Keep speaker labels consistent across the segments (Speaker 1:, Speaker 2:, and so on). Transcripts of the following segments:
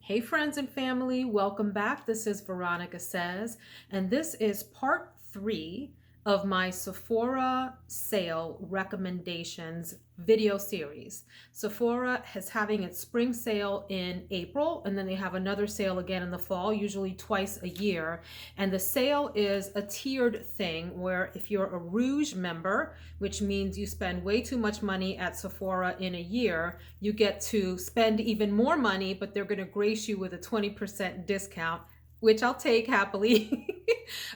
Speaker 1: Hey friends and family, welcome back. This is Veronica Says, and this is part 3 of my Sephora sale recommendations video series. Sephora is having its spring sale in April, and then they have another sale again in the fall, usually twice a year. And the sale is a tiered thing where if you're a Rouge member, which means you spend way too much money at Sephora in a year, you get to spend even more money, but they're going to grace you with a 20% discount, which I'll take happily.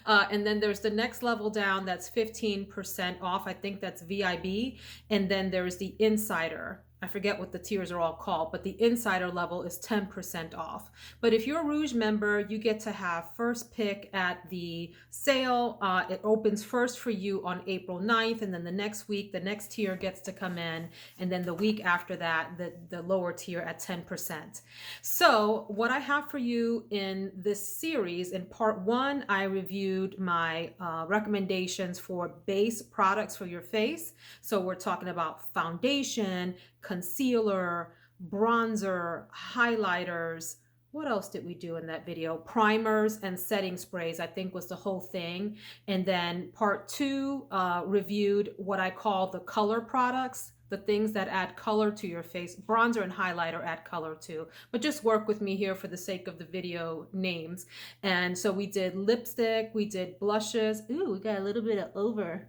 Speaker 1: And then there's the next level down that's 15% off. I think that's VIB. And then there's the Insider. I forget what the tiers are all called, but the Insider level is 10% off. But if you're a Rouge member, you get to have first pick at the sale. It opens first for you on April 9th, and then the next week, the next tier gets to come in, and then the week after that, the lower tier at 10%. So what I have for you in this series, in part 1, I reviewed my recommendations for base products for your face. So we're talking about foundation, concealer, bronzer, highlighters. What else did we do in that video? Primers and setting sprays, I think was the whole thing. And then part 2 reviewed what I call the color products, the things that add color to your face. Bronzer and highlighter add color too, but just work with me here for the sake of the video names. And so we did lipstick, we did blushes. Ooh, we got a little bit of over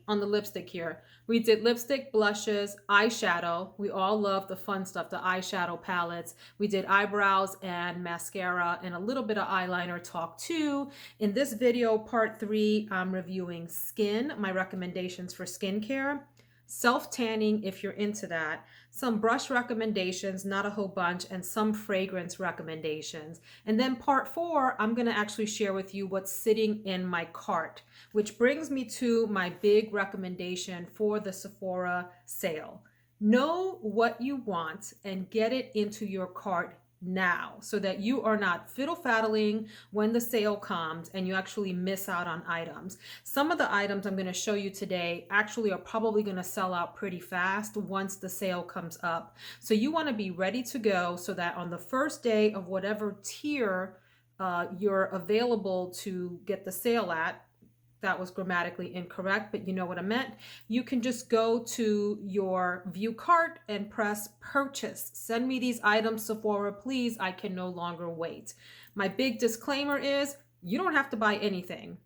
Speaker 1: on the lipstick here. We did lipstick, blushes, eyeshadow. We all love the fun stuff, the eyeshadow palettes. We did eyebrows and mascara and a little bit of eyeliner talk too. In this video, part 3, I'm reviewing skin, my recommendations for skincare. Self-tanning if you're into that, some brush recommendations, not a whole bunch, and some fragrance recommendations. And then part 4, I'm going to actually share with you what's sitting in my cart, which brings me to my big recommendation for the Sephora sale. Know what you want and get it into your cart now so that you are not fiddle-faddling when the sale comes and you actually miss out on items. Some of the items I'm going to show you today actually are probably going to sell out pretty fast once the sale comes up. So you want to be ready to go so that on the first day of whatever tier you're available to get the sale at, that was grammatically incorrect, but you know what I meant. You can just go to your view cart and press purchase. Send me these items, Sephora, please. I can no longer wait. My big disclaimer is you don't have to buy anything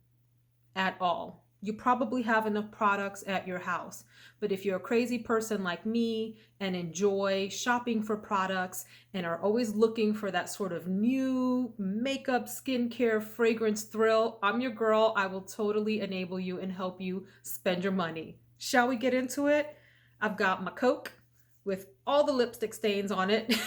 Speaker 1: at all. You probably have enough products at your house. But if you're a crazy person like me and enjoy shopping for products and are always looking for that sort of new makeup, skincare, fragrance thrill, I'm your girl. I will totally enable you and help you spend your money. Shall we get into it? I've got my Coke with all the lipstick stains on it.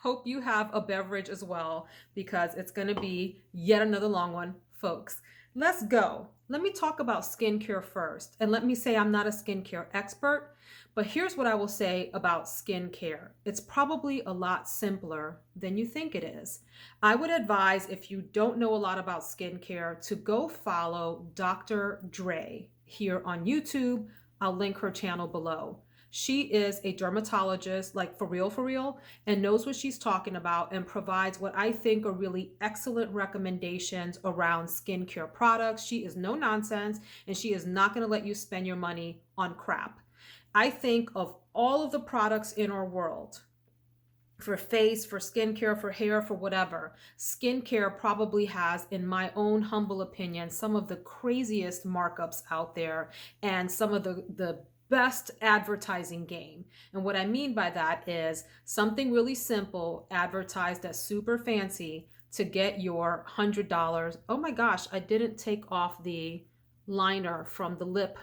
Speaker 1: Hope you have a beverage as well, because it's going to be yet another long one, folks. Let's go. Let me talk about skincare first. And let me say I'm not a skincare expert, but here's what I will say about skincare. It's probably a lot simpler than you think it is. I would advise, if you don't know a lot about skincare, to go follow Dr. Dre here on YouTube. I'll link her channel below. She is a dermatologist, like for real, and knows what she's talking about and provides what I think are really excellent recommendations around skincare products. She is no nonsense, and she is not going to let you spend your money on crap. I think of all of the products in our world, for face, for skincare, for hair, for whatever, skincare probably has, in my own humble opinion, some of the craziest markups out there and some of the best advertising game. And what I mean by that is something really simple advertised as super fancy to get your $100. Oh my gosh, I didn't take off the liner from the lip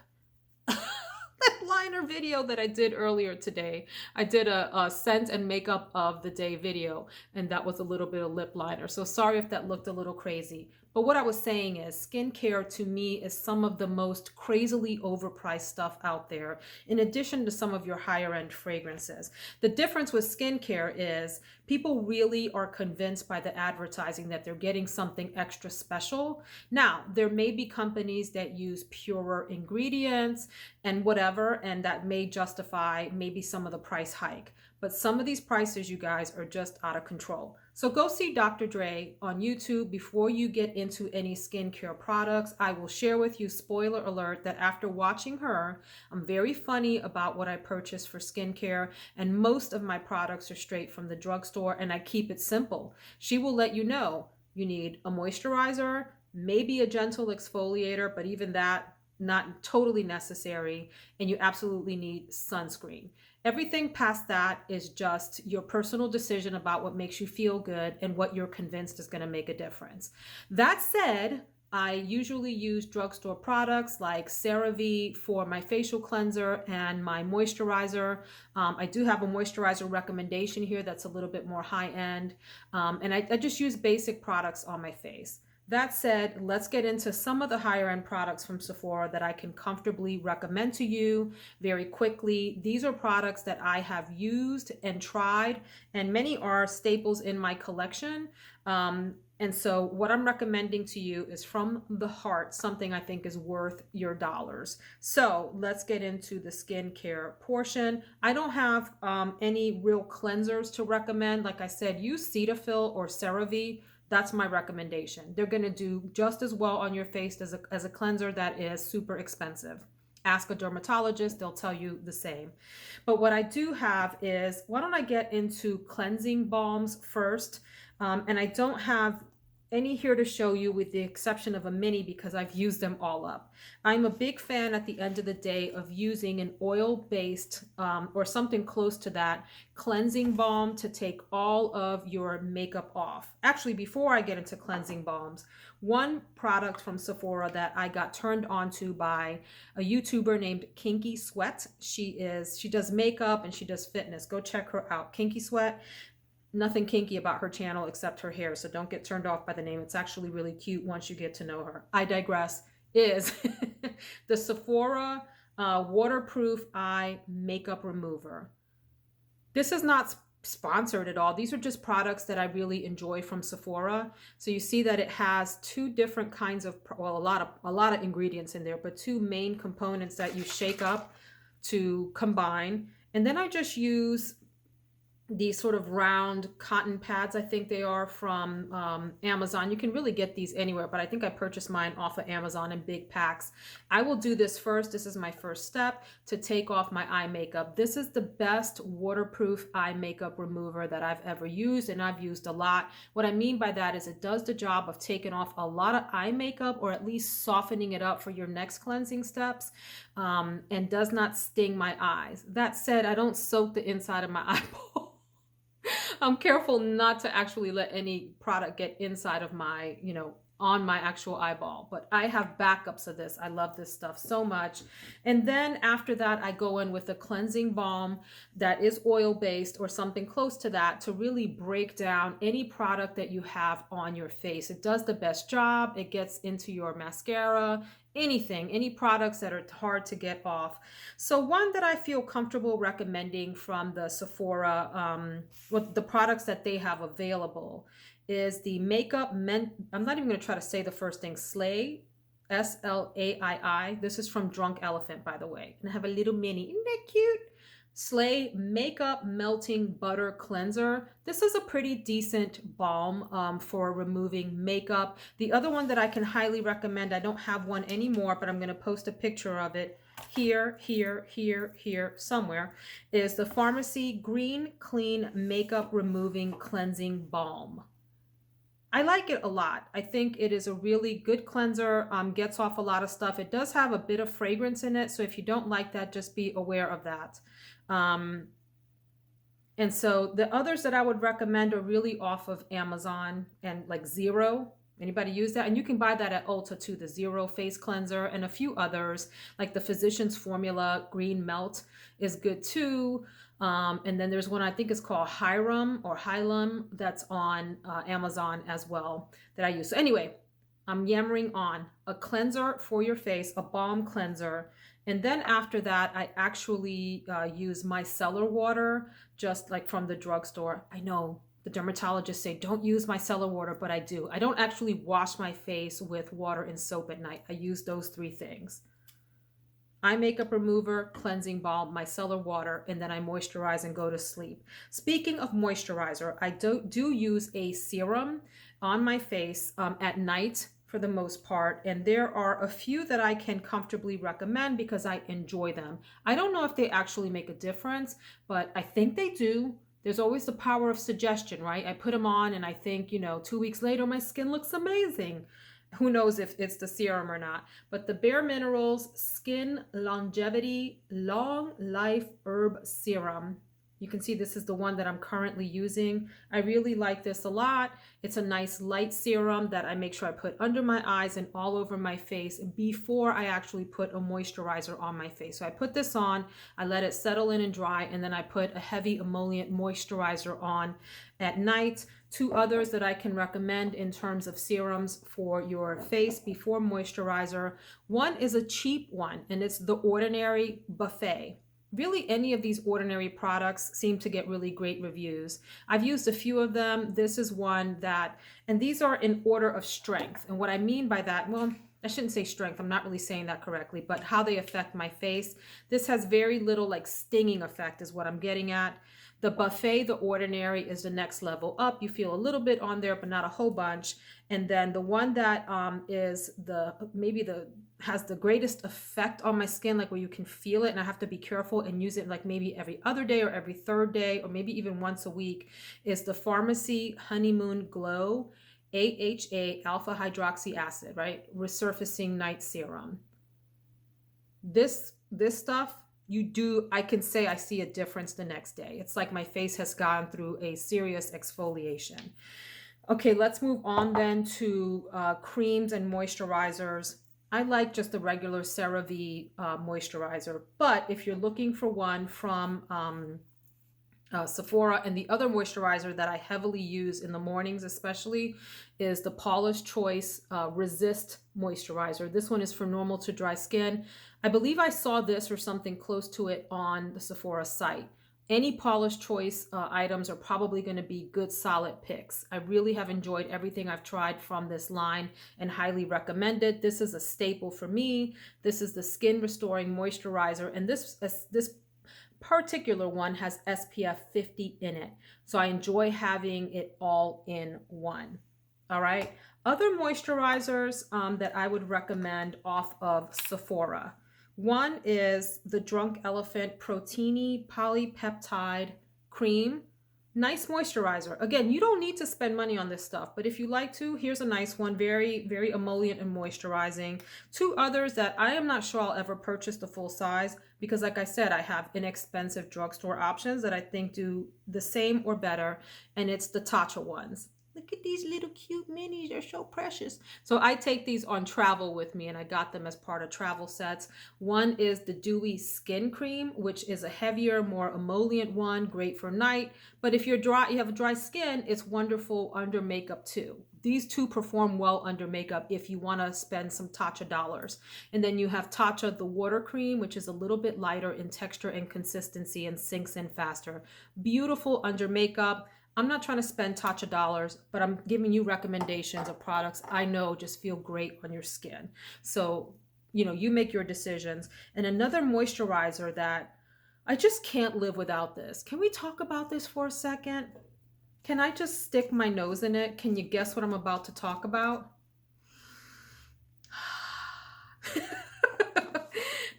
Speaker 1: liner video that I did earlier today. I did a scent and makeup of the day video, and that was a little bit of lip liner. So sorry if that looked a little crazy, But what I was saying is skincare to me is some of the most crazily overpriced stuff out there, in addition to some of your higher end fragrances. The difference with skincare is people really are convinced by the advertising that they're getting something extra special. Now, there may be companies that use purer ingredients and whatever, and that may justify maybe some of the price hike. But some of these prices, you guys, are just out of control. So go see Dr. Dre on YouTube before you get into any skincare products. I will share with you, spoiler alert, that after watching her, I'm very funny about what I purchase for skincare, and most of my products are straight from the drugstore, and I keep it simple. She will let you know you need a moisturizer, maybe a gentle exfoliator, but even that, not totally necessary, and you absolutely need sunscreen. Everything past that is just your personal decision about what makes you feel good and what you're convinced is going to make a difference. That said, I usually use drugstore products like CeraVe for my facial cleanser and my moisturizer. I do have a moisturizer recommendation here that's a little bit more high end, and I just use basic products on my face. That said, let's get into some of the higher end products from Sephora that I can comfortably recommend to you very quickly. These are products that I have used and tried, and many are staples in my collection. And so what I'm recommending to you is from the heart, something I think is worth your dollars. So let's get into the skincare portion. I don't have any real cleansers to recommend. Like I said, use Cetaphil or CeraVe. That's my recommendation. They're going to do just as well on your face as a cleanser that is super expensive. Ask a dermatologist, they'll tell you the same. But what I do have is, why don't I get into cleansing balms first? And I don't have any here to show you with the exception of a mini because I've used them all up. I'm a big fan at the end of the day of using an oil-based or something close to that cleansing balm to take all of your makeup off. Actually, before I get into cleansing balms, one product from Sephora that I got turned on to by a YouTuber named Kinky Sweat. She does makeup and she does fitness. Go check her out, Kinky Sweat. Nothing kinky about her channel except her hair, so don't get turned off by the name. It's actually really cute once you get to know her. I digress. Is the Sephora waterproof eye makeup remover. This is not sponsored at all. These are just products that I really enjoy from Sephora. So you see that it has two different kinds of, well, a lot of ingredients in there, but two main components that you shake up to combine. And then I just use these sort of round cotton pads, I think they are, from Amazon. You can really get these anywhere, but I think I purchased mine off of Amazon in big packs. I will do this first. This is my first step to take off my eye makeup. This is the best waterproof eye makeup remover that I've ever used, and I've used a lot. What I mean by that is it does the job of taking off a lot of eye makeup, or at least softening it up for your next cleansing steps, and does not sting my eyes. That said, I don't soak the inside of my eyeball. I'm careful not to actually let any product get inside of my, on my actual eyeball, but I have backups of this. I love this stuff so much. And then after that, I go in with a cleansing balm that is oil-based or something close to that to really break down any product that you have on your face. It does the best job. It gets into your mascara, anything, any products that are hard to get off. So one that I feel comfortable recommending from the Sephora, with the products that they have available, is the I'm not even going to try to say the first thing, Sleigh, Slaii. This is from Drunk Elephant, by the way. And I have a little mini. Isn't that cute? Sleigh Makeup Melting Butter Cleanser. This is a pretty decent balm for removing makeup. The other one that I can highly recommend, I don't have one anymore, but I'm going to post a picture of it here, somewhere, is the Farmacy Green Clean Makeup Removing Cleansing Balm. I like it a lot. I think it is a really good cleanser, gets off a lot of stuff. It does have a bit of fragrance in it, so if you don't like that, just be aware of that. And so the others that I would recommend are really off of Amazon and like Zero. Anybody use that? And you can buy that at Ulta too, the Zero face cleanser, and a few others like the Physicians Formula Green Melt is good too. And then there's one I think is called Hyrum that's on Amazon as well that I use. So anyway, I'm yammering on a cleanser for your face, a balm cleanser. And then after that, I actually use micellar water, just like from the drugstore. I know the dermatologists say don't use micellar water, but I do. I don't actually wash my face with water and soap at night. I use those three things. Eye makeup remover, cleansing balm, micellar water, and then I moisturize and go to sleep. Speaking of moisturizer, I do use a serum on my face at night for the most part, and there are a few that I can comfortably recommend because I enjoy them. I don't know if they actually make a difference, but I think they do. There's always the power of suggestion, right? I put them on and I think, 2 weeks later, my skin looks amazing. Who knows if it's the serum or not. But the Bare Minerals Skin Longevity Long Life Herb Serum. You can see this is the one that I'm currently using. I really like this a lot. It's a nice light serum that I make sure I put under my eyes and all over my face before I actually put a moisturizer on my face. So I put this on, I let it settle in and dry, and then I put a heavy emollient moisturizer on at night. Two others that I can recommend in terms of serums for your face before moisturizer. One is a cheap one, and it's the Ordinary Buffet. Really, any of these Ordinary products seem to get really great reviews. I've used a few of them. This is one that, and these are in order of strength. And what I mean by that, well, I shouldn't say strength, I'm not really saying that correctly, but how they affect my face. This has very little like stinging effect is what I'm getting at. The Buffet, the Ordinary, is the next level up. You feel a little bit on there, but not a whole bunch. And then the one that is has the greatest effect on my skin, like where you can feel it, and I have to be careful and use it like maybe every other day or every third day, or maybe even once a week, is the Farmacy Honeymoon Glow AHA alpha hydroxy acid, right? Resurfacing night serum. This stuff, I can say I see a difference the next day. It's like my face has gone through a serious exfoliation. Okay, let's move on then to creams and moisturizers. I like just the regular CeraVe moisturizer, but if you're looking for one from Sephora, and the other moisturizer that I heavily use in the mornings especially is the Paula's Choice Resist Moisturizer. This one is for normal to dry skin. I believe I saw this or something close to it on the Sephora site. Any Paula's Choice items are probably going to be good solid picks. I really have enjoyed everything I've tried from this line and highly recommend it. This is a staple for me. This is the Skin Restoring Moisturizer, and this particular one has SPF 50 in it. So I enjoy having it all in one. All right. Other moisturizers that I would recommend off of Sephora. One is the Drunk Elephant Protini Polypeptide Cream. Nice moisturizer. Again, you don't need to spend money on this stuff, but if you like to, here's a nice one. Very, very emollient and moisturizing. Two others that I am not sure I'll ever purchase the full size because, like I said, I have inexpensive drugstore options that I think do the same or better, and it's the Tatcha ones. Look at these little cute minis. They're so precious. So I take these on travel with me, and I got them as part of travel sets. One is the Dewy Skin Cream, which is a heavier, more emollient one, great for night. But if you're dry, you have dry skin, it's wonderful under makeup too. These two perform well under makeup if you want to spend some Tatcha dollars. And then you have Tatcha the Water Cream, which is a little bit lighter in texture and consistency and sinks in faster. Beautiful under makeup. I'm not trying to spend Tatcha dollars, but I'm giving you recommendations of products I know just feel great on your skin. So, you make your decisions. And another moisturizer that I just can't live without this. Can we talk about this for a second? Can I just stick my nose in it? Can you guess what I'm about to talk about?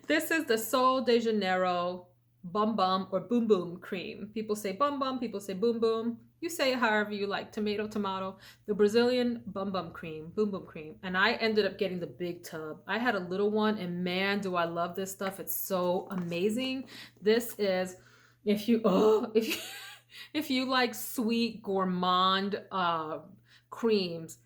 Speaker 1: This is the Sol de Janeiro Bum Bum or Boom Boom Cream. People say Bum Bum, people say Boom Boom. You say it however you like, tomato, tomato. The Brazilian Bum Bum Cream, Boom Boom Cream. And I ended up getting the big tub. I had a little one, and man, do I love this stuff. It's so amazing. This is, if you like sweet gourmand creams,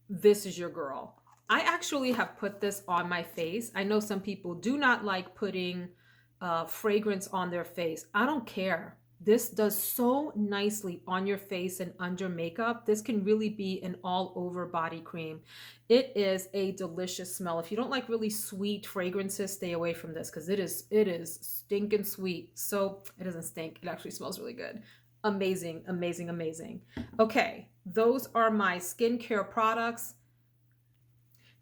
Speaker 1: this is your girl. I actually have put this on my face. I know some people do not like putting fragrance on their face. I don't care. This does so nicely on your face and under makeup. This can really be an all over body cream. It is a delicious smell. If you don't like really sweet fragrances, stay away from this because it is stinking sweet. So it doesn't stink. It actually smells really good. Amazing, amazing, amazing. Okay, those are my skincare products.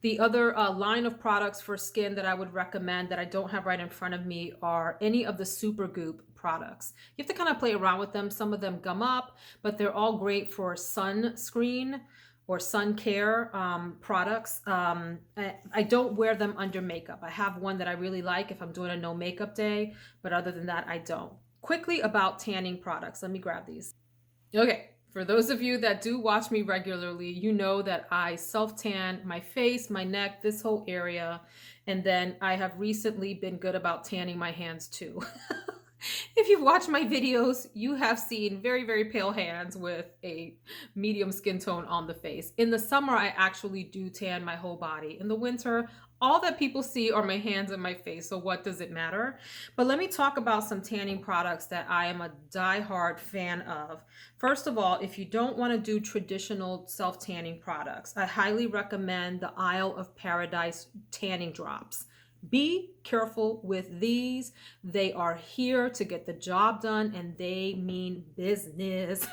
Speaker 1: The other line of products for skin that I would recommend that I don't have right in front of me are any of the Supergoop products. You have to kind of play around with them. Some of them gum up, but they're all great for sunscreen or sun care products. I don't wear them under makeup. I have one that I really like if I'm doing a no makeup day, but other than that, I don't. Quickly about tanning products. Let me grab these. Okay. For those of you that do watch me regularly, you know that I self-tan my face, my neck, this whole area. And then I have recently been good about tanning my hands too. If you've watched my videos, you have seen very, very pale hands with a medium skin tone on the face. In the summer, I actually do tan my whole body. In the winter, all that people see are my hands and my face, so what does it matter? But let me talk about some tanning products that I am a diehard fan of. First of all, if you don't want to do traditional self-tanning products, I highly recommend the Isle of Paradise tanning drops. Be careful with these. They are here to get the job done and they mean business.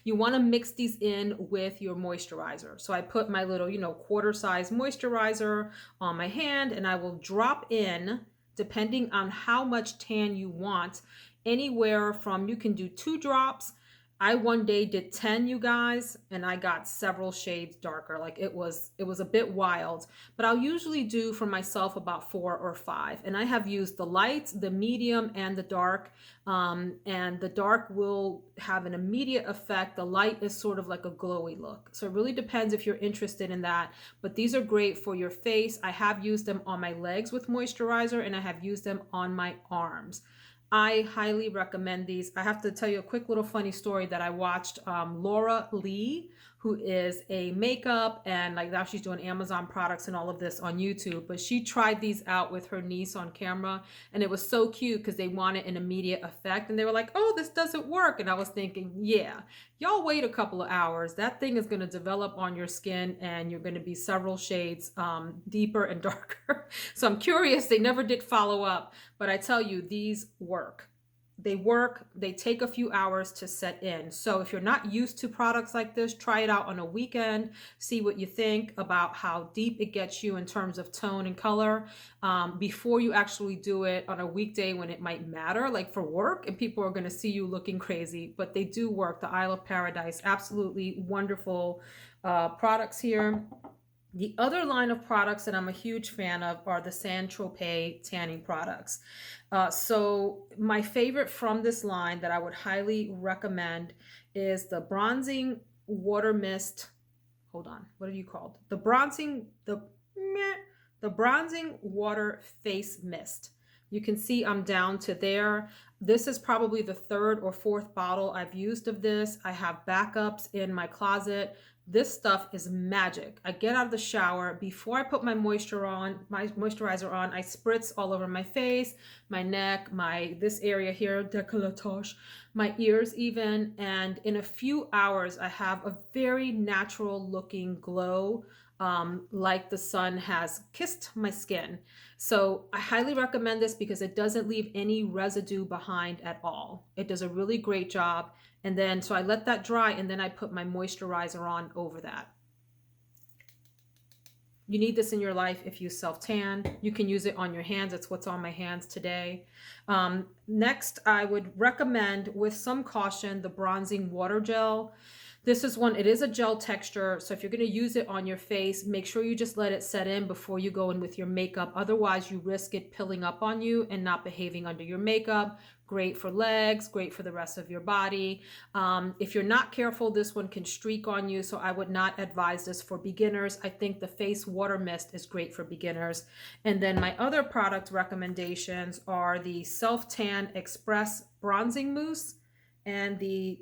Speaker 1: You want to mix these in with your moisturizer. So I put my little, quarter size moisturizer on my hand and I will drop in, depending on how much tan you want, anywhere from, you can do 2 drops. I one day did 10, you guys, and I got several shades darker. Like it was a bit wild, but I'll usually do for myself about 4 or 5. And I have used the light, the medium, and the dark. And the dark will have an immediate effect. The light is sort of like a glowy look. So it really depends if you're interested in that. But these are great for your face. I have used them on my legs with moisturizer, and I have used them on my arms. I highly recommend these. I have to tell you a quick little funny story that I watched Laura Lee, who is a makeup and like now she's doing Amazon products and all of this on YouTube, but she tried these out with her niece on camera and it was so cute because they wanted an immediate effect and they were like, oh, this doesn't work. And I was thinking, yeah, y'all wait a couple of hours. That thing is going to develop on your skin and you're going to be several shades deeper and darker. So I'm curious, they never did follow up, but I tell you, these work. They work. They take a few hours to set in. So if you're not used to products like this, try it out on a weekend. See what you think about how deep it gets you in terms of tone and color before you actually do it on a weekday when it might matter, like for work, and people are going to see you looking crazy. But they do work. The Isle of Paradise, absolutely wonderful products here. The other line of products that I'm a huge fan of are the Tropez tanning products. So my favorite from this line that I would highly recommend is the Bronzing Water Mist. Hold on, what are you called? The Bronzing Water Face Mist. You can see I'm down to there. This is probably the 3rd or 4th bottle I've used of this. I have backups in my closet. This stuff is magic. I get out of the shower. Before I put my moisturizer on, I spritz all over my face, my neck, this area here, décolletage, my ears even. And in a few hours, I have a very natural looking glow, like the sun has kissed my skin. So I highly recommend this because it doesn't leave any residue behind at all. It does a really great job. And then, so I let that dry and then I put my moisturizer on over that. You need this in your life if you self-tan. You can use it on your hands. That's what's on my hands today. Next, I would recommend, with some caution, the Bronzing Water Gel. This is one, it is a gel texture. So if you're going to use it on your face, make sure you just let it set in before you go in with your makeup. Otherwise, you risk it pilling up on you and not behaving under your makeup. Great for legs, great for the rest of your body. If you're not careful, this one can streak on you. So I would not advise this for beginners. I think the Face Water Mist is great for beginners. And then my other product recommendations are the Self Tan Express Bronzing Mousse and the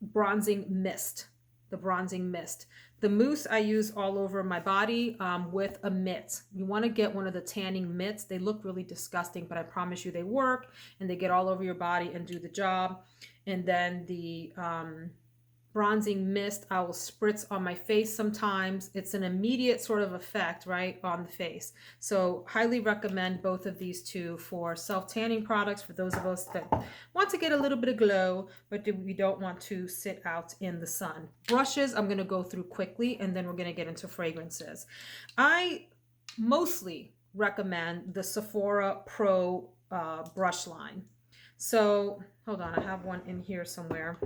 Speaker 1: Bronzing Mist. The mousse I use all over my body with a mitt. You want to get one of the tanning mitts. They look really disgusting, but I promise you they work, and they get all over your body and do the job. And then the bronzing mist I will spritz on my face sometimes. It's an immediate sort of effect, right, on the face. So highly recommend both of these two for self-tanning products for those of us that want to get a little bit of glow, but we don't want to sit out in the sun. Brushes, I'm going to go through quickly, and then we're going to get into fragrances. I mostly recommend the Sephora Pro brush line. So hold on, I have one in here somewhere.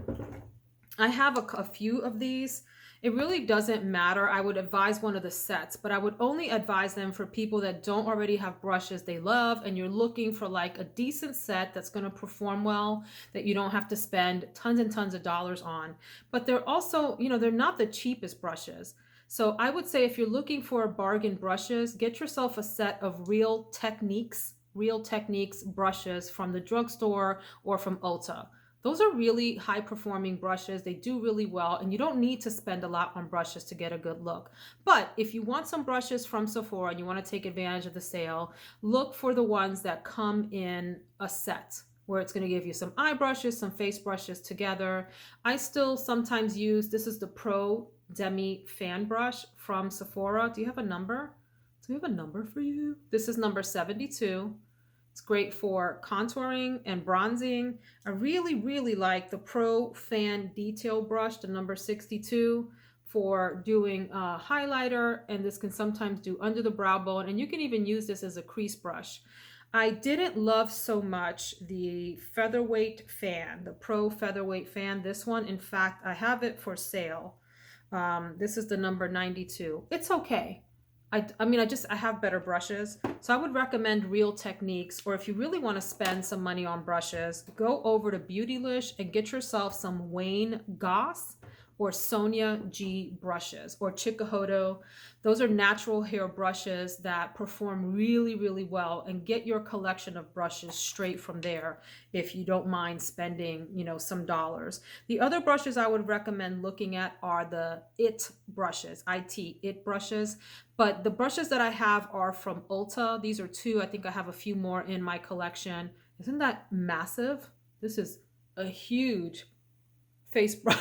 Speaker 1: I have a few of these. It really doesn't matter. I would advise one of the sets, but I would only advise them for people that don't already have brushes they love, and you're looking for like a decent set that's going to perform well, that you don't have to spend tons and tons of dollars on. But they're also, you know, they're not the cheapest brushes. So I would say if you're looking for bargain brushes, get yourself a set of Real Techniques brushes from the drugstore or from Ulta. Those are really high performing brushes. They do really well, and you don't need to spend a lot on brushes to get a good look. But if you want some brushes from Sephora and you want to take advantage of the sale, look for the ones that come in a set where it's going to give you some eye brushes, some face brushes together. I still sometimes use, this is the Pro Demi Fan Brush from Sephora. Do you have a number? Do we have a number for you? This is number 72. It's great for contouring and bronzing. I really, really like the Pro Fan Detail Brush, the number 62, for doing highlighter, and this can sometimes do under the brow bone, and you can even use this as a crease brush. I didn't love so much the Featherweight Fan, the Pro Featherweight Fan. This one, in fact, I have it for sale. This is the number 92. It's okay. I mean, I have better brushes. So I would recommend Real Techniques, or if you really want to spend some money on brushes, go over to Beautylish and get yourself some Wayne Goss or Sonia G brushes, or Chikuhodo. Those are natural hair brushes that perform really, really well, and get your collection of brushes straight from there if you don't mind spending, you know, some dollars. The other brushes I would recommend looking at are the IT brushes, IT brushes. But the brushes that I have are from Ulta. These are two. I think I have a few more in my collection. Isn't that massive? This is a huge face brush.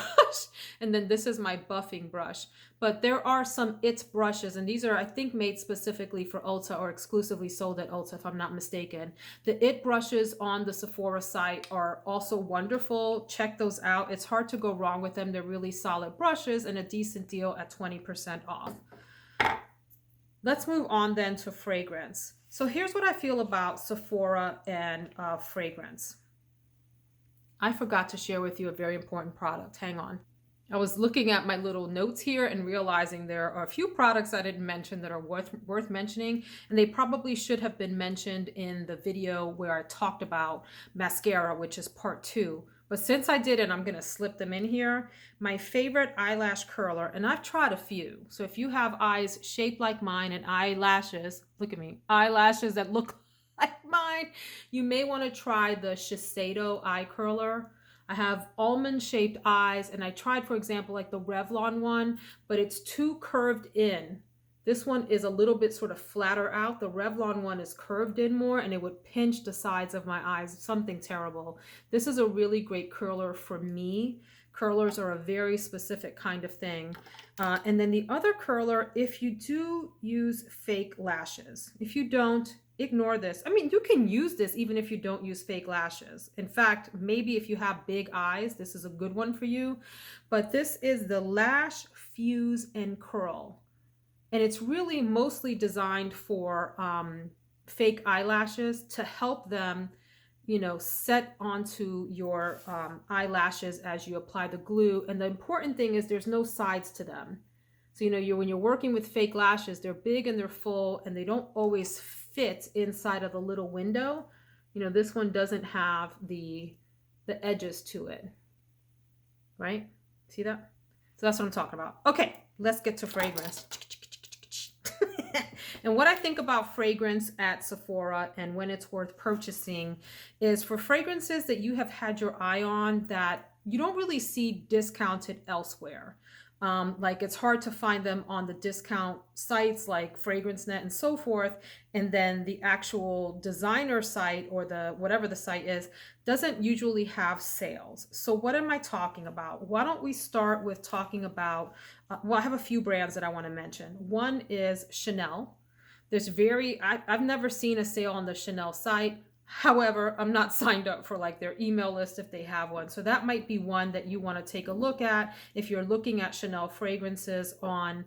Speaker 1: And then this is my buffing brush. But there are some IT brushes, and these are, I think, made specifically for Ulta or exclusively sold at Ulta, if I'm not mistaken. The IT brushes on the Sephora site are also wonderful. Check those out. It's hard to go wrong with them. They're really solid brushes and a decent deal at 20% off. Let's move on then to fragrance. So here's what I feel about Sephora and fragrance. I forgot to share with you a very important product. Hang on. I was looking at my little notes here and realizing there are a few products I didn't mention that are worth mentioning, and they probably should have been mentioned in the video where I talked about mascara, which is part 2. But since I did it, I'm going to slip them in here. My favorite eyelash curler, and I've tried a few. So if you have eyes shaped like mine and eyelashes, look at me, eyelashes that look like mine, you may want to try the Shiseido eye curler. I have almond shaped eyes, and I tried, for example, like the Revlon one, but it's too curved in. This one is a little bit sort of flatter out. The Revlon one is curved in more, and it would pinch the sides of my eyes. Something terrible. This is a really great curler for me. Curlers are a very specific kind of thing. And then the other curler, if you do use fake lashes. If you don't, ignore this. I mean, you can use this even if you don't use fake lashes. In fact, maybe if you have big eyes, this is a good one for you. But this is the Lash Fuse and Curl. And it's really mostly designed for fake eyelashes to help them, you know, set onto your eyelashes as you apply the glue. And the important thing is there's no sides to them. So, you know, when you're working with fake lashes, they're big and they're full, and they don't always fit inside of the little window. You know, this one doesn't have the edges to it, right? See that? So that's what I'm talking about. Okay, let's get to fragrance. And what I think about fragrance at Sephora and when it's worth purchasing is for fragrances that you have had your eye on that you don't really see discounted elsewhere. Like it's hard to find them on the discount sites like FragranceNet and so forth. And then the actual designer site or the whatever the site is doesn't usually have sales. So what am I talking about? Why don't we start with talking about, well, I have a few brands that I want to mention. One is Chanel. I've never seen a sale on the Chanel site. However, I'm not signed up for like their email list if they have one. So that might be one that you want to take a look at if you're looking at Chanel fragrances on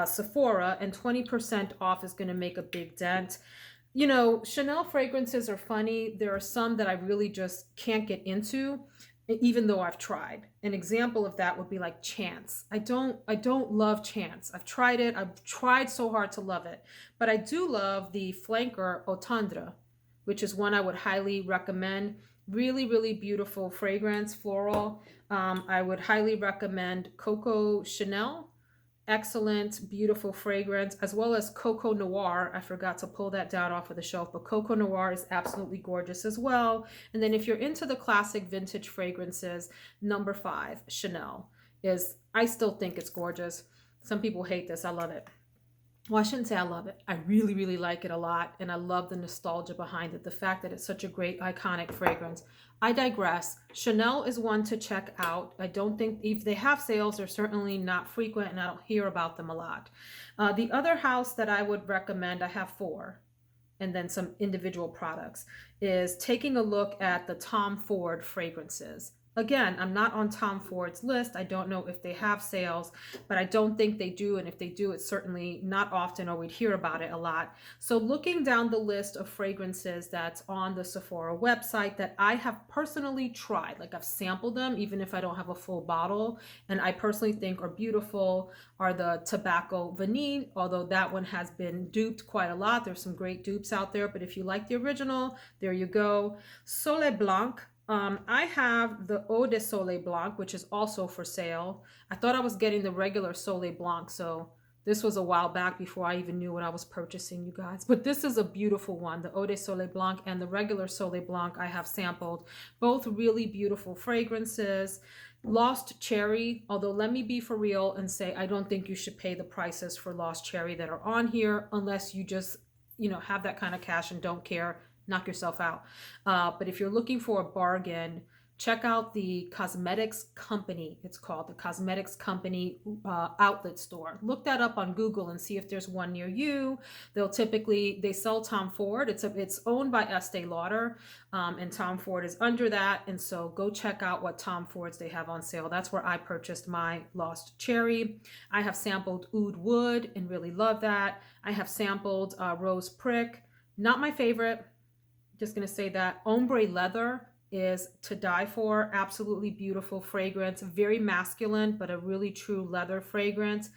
Speaker 1: Sephora, and 20% off is going to make a big dent. You know, Chanel fragrances are funny. There are some that I really just can't get into, even though I've tried. An example of that would be like Chance. I don't love Chance. I've tried it. I've tried so hard to love it. But I do love the Flanker Otandre, which is one I would highly recommend. Really, really beautiful fragrance, floral. I would highly recommend Coco Chanel. Excellent, beautiful fragrance, as well as Coco Noir. I forgot to pull that down off of the shelf, but Coco Noir is absolutely gorgeous as well. And then if you're into the classic vintage fragrances, number 5, Chanel, I still think it's gorgeous. Some people hate this. I love it. Well, I shouldn't say I love it. I really, really like it a lot. And I love the nostalgia behind it. The fact that it's such a great, iconic fragrance. I digress. Chanel is one to check out. I don't think, if they have sales, they're certainly not frequent and I don't hear about them a lot. The other house that I would recommend, I have 4, and then some individual products, is taking a look at the Tom Ford fragrances. Again, I'm not on Tom Ford's list. I don't know if they have sales, but I don't think they do. And if they do, it's certainly not often, or we'd hear about it a lot. So looking down the list of fragrances that's on the Sephora website that I have personally tried, like I've sampled them, even if I don't have a full bottle, and I personally think are beautiful, are the Tobacco Vanille, although that one has been duped quite a lot. There's some great dupes out there, but if you like the original, there you go. Soleil Blanc. I have the Eau de Soleil Blanc, which is also for sale. I thought I was getting the regular Soleil Blanc, so this was a while back before I even knew what I was purchasing, you guys. But this is a beautiful one. The Eau de Soleil Blanc and the regular Soleil Blanc I have sampled. Both really beautiful fragrances. Lost Cherry, although let me be for real and say I don't think you should pay the prices for Lost Cherry that are on here unless you just, have that kind of cash and don't care. Knock yourself out. But if you're looking for a bargain, check out the Cosmetics Company. It's called the Cosmetics Company outlet store. Look that up on Google and see if there's one near you. They sell Tom Ford. It's owned by Estee Lauder, and Tom Ford is under that. And so go check out what Tom Fords they have on sale. That's where I purchased my Lost Cherry. I have sampled Oud Wood and really love that. I have sampled Rose Prick. Not my favorite. Just going to say that. Ombre Leather is to die for. Absolutely beautiful fragrance. Very masculine, but a really true leather fragrance.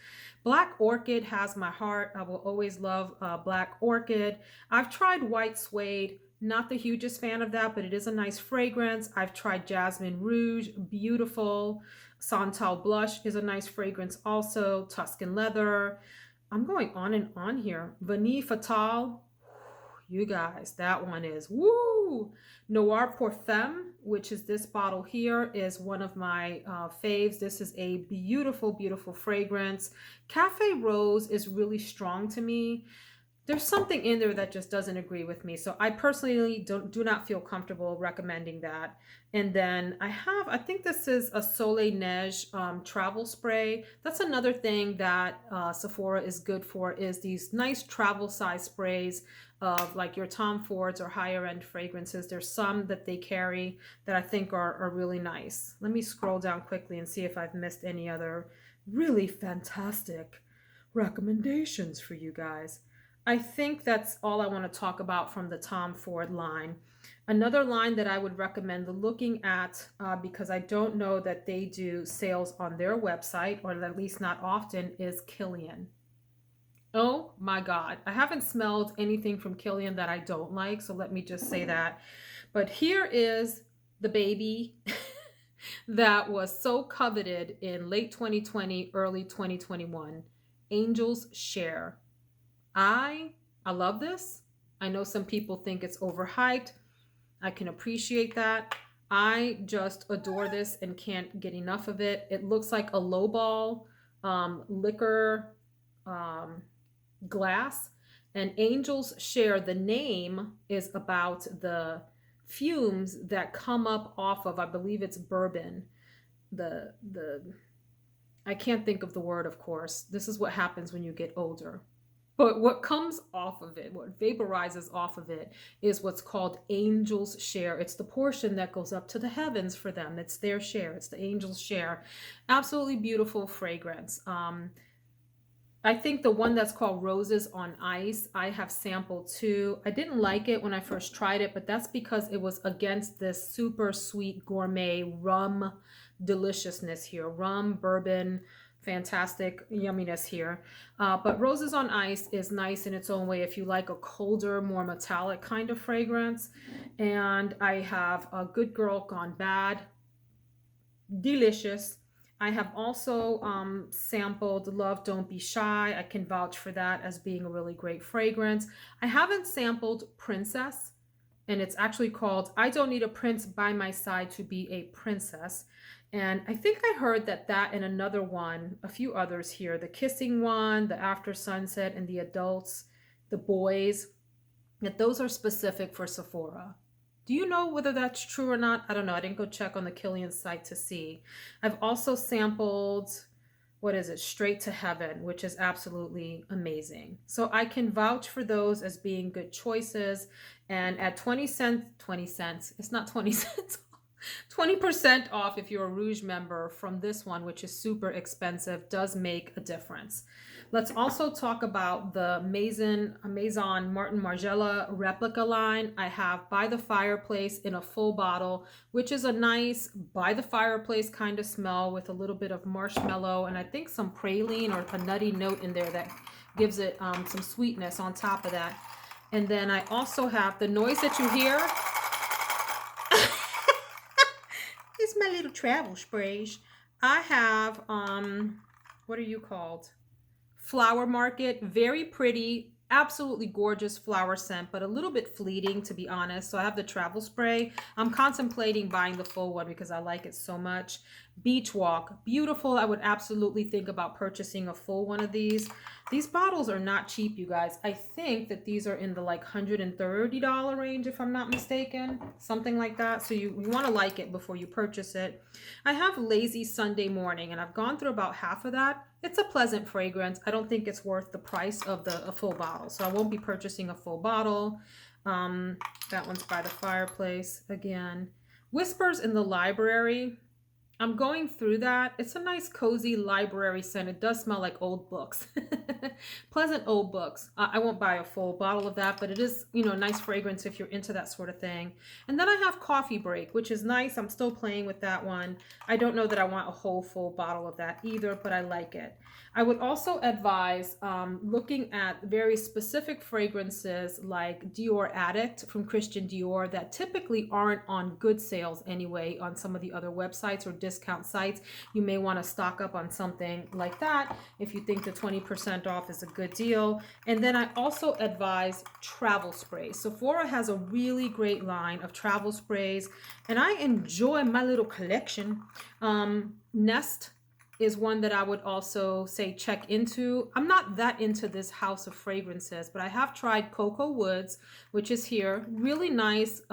Speaker 1: Black Orchid has my heart. I will always love Black Orchid. I've tried White Suede. Not the hugest fan of that, but it is a nice fragrance. I've tried Jasmine Rouge. Beautiful. Santal Blush is a nice fragrance also. Tuscan Leather. I'm going on and on here. Vanille Fatale. You guys, that one is woo! Noir Pour Femme, which is this bottle here, is one of my faves. This is a beautiful, beautiful fragrance. Cafe Rose is really strong to me. There's something in there that just doesn't agree with me. So I personally do not feel comfortable recommending that. And then I think this is a Soleil Neige travel spray. That's another thing that Sephora is good for, is these nice travel size sprays of like your Tom Fords or higher end fragrances. There's some that they carry that I think are really nice. Let me scroll down quickly and see if I've missed any other really fantastic recommendations for you guys. I think that's all I want to talk about from the Tom Ford line. Another line that I would recommend looking at, because I don't know that they do sales on their website, or at least not often, is Killian. Oh my God. I haven't smelled anything from Killian that I don't like, so let me just say that. But here is the baby that was so coveted in late 2020, early 2021, Angel's Share. I love this. I know some people think it's overhyped. I can appreciate that. I just adore this and can't get enough of it. It looks like a low ball liquor glass. And Angel's Share, the name is about the fumes that come up off of, I believe it's bourbon. I can't think of the word, of course. This is what happens when you get older. But what comes off of it, what vaporizes off of it, is what's called Angel's Share. It's the portion that goes up to the heavens for them. It's their share. It's the Angel's Share. Absolutely beautiful fragrance. I think the one that's called Roses on Ice, I have sampled too. I didn't like it when I first tried it, but that's because it was against this super sweet gourmet rum deliciousness here. Rum, bourbon, fantastic yumminess here. But Roses on Ice is nice in its own way if you like a colder, more metallic kind of fragrance. And I have a Good Girl Gone Bad. Delicious. I have also sampled Love Don't Be Shy. I can vouch for that as being a really great fragrance. I haven't sampled Princess, and it's actually called I Don't Need a Prince by My Side to Be a Princess. And I think I heard that and another one, a few others here, the kissing one, the After Sunset, and the adults, the boys, that those are specific for Sephora. Do you know whether that's true or not? I don't know. I didn't go check on the Killian site to see. I've also sampled, what is it? Straight to Heaven, which is absolutely amazing. So I can vouch for those as being good choices. And at 20 cents, it's not 20 cents, 20% off if you're a Rouge member from this one, which is super expensive, does make a difference. Let's also talk about the Maison Martin Margiela replica line. I have By the Fireplace in a full bottle, which is a nice by the fireplace kind of smell with a little bit of marshmallow and I think some praline or a nutty note in there that gives it some sweetness on top of that. And then I also have the noise that you hear. It's my little travel sprays. I have, what are you called? Flower Market, very pretty, absolutely gorgeous flower scent, but a little bit fleeting to be honest. So I have the travel spray. I'm contemplating buying the full one because I like it so much. Beach Walk, beautiful. I would absolutely think about purchasing a full one of these. These bottles are not cheap, you guys. I think that these are in the like $130 range if I'm not mistaken, something like that. So you want to like it before you purchase it. I have Lazy Sunday Morning and I've gone through about half of that. It's a pleasant fragrance. I don't think it's worth the price of a full bottle. So I won't be purchasing a full bottle. That one's By the Fireplace again. Whispers in the Library. I'm going through that. It's a nice cozy library scent. It does smell like old books. Pleasant old books. I won't buy a full bottle of that, but it is, you know, a nice fragrance if you're into that sort of thing. And then I have Coffee Break, which is nice. I'm still playing with that one. I don't know that I want a whole full bottle of that either, but I like it. I would also advise looking at very specific fragrances like Dior Addict from Christian Dior that typically aren't on good sales anyway on some of the other websites or discount sites. You may want to stock up on something like that if you think the 20% off is a good deal. And then I also advise travel sprays. Sephora has a really great line of travel sprays and I enjoy my little collection. Nest is one that I would also say check into. I'm not that into this house of fragrances, but I have tried Cocoa Woods, which is here. Really nice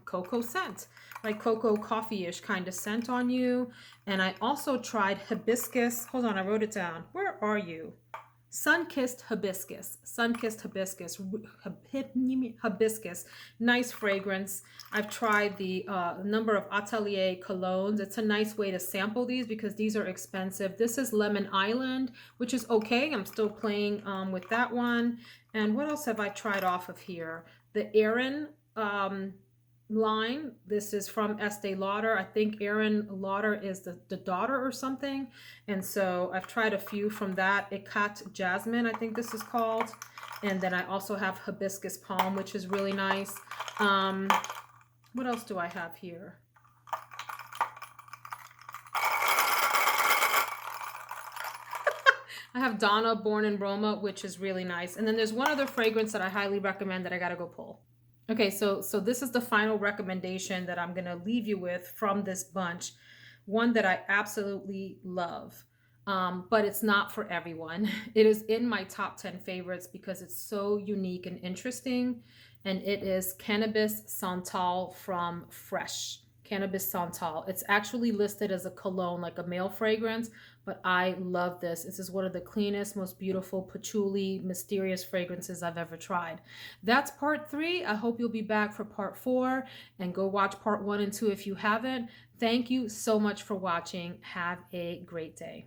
Speaker 1: cocoa scent, like cocoa coffee-ish kind of scent on you. And I also tried Hibiscus. Hold on, I wrote it down. Where are you? Sun-Kissed Hibiscus. Sun-Kissed Hibiscus. Hibiscus. Nice fragrance. I've tried the number of Atelier colognes. It's a nice way to sample these because these are expensive. This is Lemon Island, which is okay. I'm still playing with that one. And what else have I tried off of here? The Erin line. This is from Estee Lauder. I think Erin Lauder is the daughter or something. And so I've tried a few from that. Ikat Jasmine, I think this is called. And then I also have Hibiscus Palm, which is really nice. What else do I have here? I have Donna Born in Roma, which is really nice. And then there's one other fragrance that I highly recommend that I gotta go pull. Okay, so this is the final recommendation that I'm going to leave you with from this bunch. One that I absolutely love. but it's not for everyone. It is in my top 10 favorites because it's so unique and interesting. And it is Cannabis Santal from Fresh. Cannabis Santal. It's actually listed as a cologne, like a male fragrance, but I love this. This is one of the cleanest, most beautiful, patchouli, mysterious fragrances I've ever tried. That's part 3. I hope you'll be back for part 4, and go watch part 1 and 2 if you haven't. Thank you so much for watching. Have a great day.